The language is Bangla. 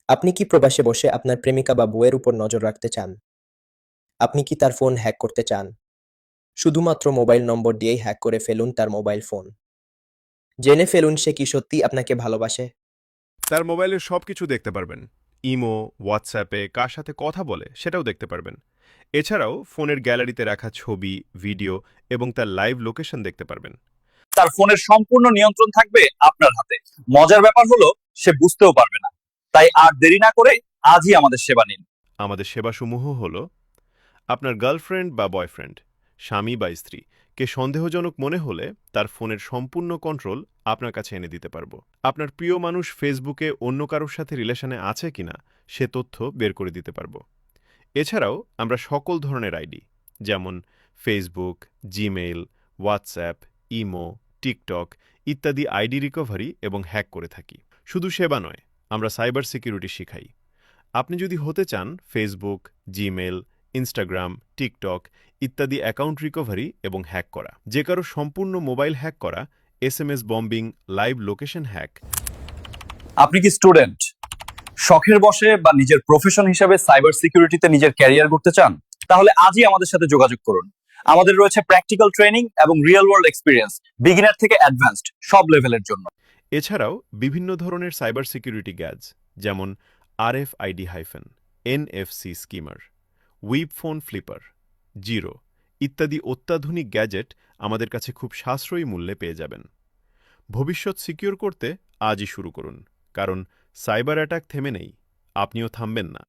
আপনি কি প্রবাসে বসে আপনার প্রেমিকা বা বউয়ের উপর নজর রাখতে চান? আপনি কি তার ফোন হ্যাক করতে চান? শুধুমাত্র মোবাইল নম্বর দিয়েই হ্যাক করে ফেলুন তার মোবাইল ফোন। জেনে ফেলুন সে কি সত্যিই আপনাকে ভালোবাসে? তার মোবাইলে সবকিছু দেখতে পারবেন। ইমো, হোয়াটসঅ্যাপে কার সাথে কথা বলে সেটাও দেখতে পারবেন। এছাড়াও ফোনের গ্যালারিতে রাখা ছবি, ভিডিও এবং তার লাইভ লোকেশন দেখতে পারবেন। তার ফোনের সম্পূর্ণ নিয়ন্ত্রণ থাকবে আপনার হাতে। মজার ব্যাপার হলো সে বুঝতেও পারবে না। তাই আর দেরি না করে আজই আমাদের সেবা নিন। আমাদের সেবাসমূহ হল আপনার গার্লফ্রেন্ড বা বয়ফ্রেন্ড, স্বামী বা স্ত্রী কে সন্দেহজনক মনে হলে তার ফোনের সম্পূর্ণ কন্ট্রোল আপনার কাছে এনে দিতে পারবো। আপনার প্রিয় মানুষ ফেসবুকে অন্য কারোর সাথে রিলেশনে আছে কিনা সে তথ্য বের করে দিতে পারবো। এছাড়াও আমরা সকল ধরনের আইডি যেমন Facebook, Gmail, WhatsApp, imo, TikTok ইত্যাদি আইডি রিকভারি এবং হ্যাক করে থাকি। শুধু সেবা নয়, আমরা সাইবার সিকিউরিটি শিখাই। আপনি যদি হতে চান ফেসবুক, জিমেইল, ইনস্টাগ্রাম, টিকটক ইত্যাদি অ্যাকাউন্ট রিকভারি এবং হ্যাক করা, যে কারো সম্পূর্ণ মোবাইল হ্যাক করা, SMS bombing, live location hack. আপনি কি স্টুডেন্ট? শখের বশে বা নিজের প্রফেশন হিসেবে সাইবার সিকিউরিটিতে নিজের ক্যারিয়ার করতে চান? তাহলে আজই আমাদের সাথে যোগাযোগ করুন। আমাদের রয়েছে প্র্যাকটিক্যাল ট্রেনিং এবং রিয়েল ওয়ার্ল্ড এক্সপিরিয়েন্স, বিগিনার থেকে অ্যাডভান্সড সব লেভেলের জন্য। এছাড়াও বিভিন্ন ধরনের সাইবার সিকিউরিটি গ্যাজ যেমন RFID হাইফেন, NFC স্কিমার, উইব ফোন ফ্লিপার, জিরো ইত্যাদি অত্যাধুনিক গ্যাজেট আমাদের কাছে খুব সাশ্রয়ী মূল্যে পেয়ে যাবেন। ভবিষ্যৎ সিকিউর করতে আজই শুরু করুন, কারণ সাইবার অ্যাটাক থেমে নেই, আপনিও থামবেন না।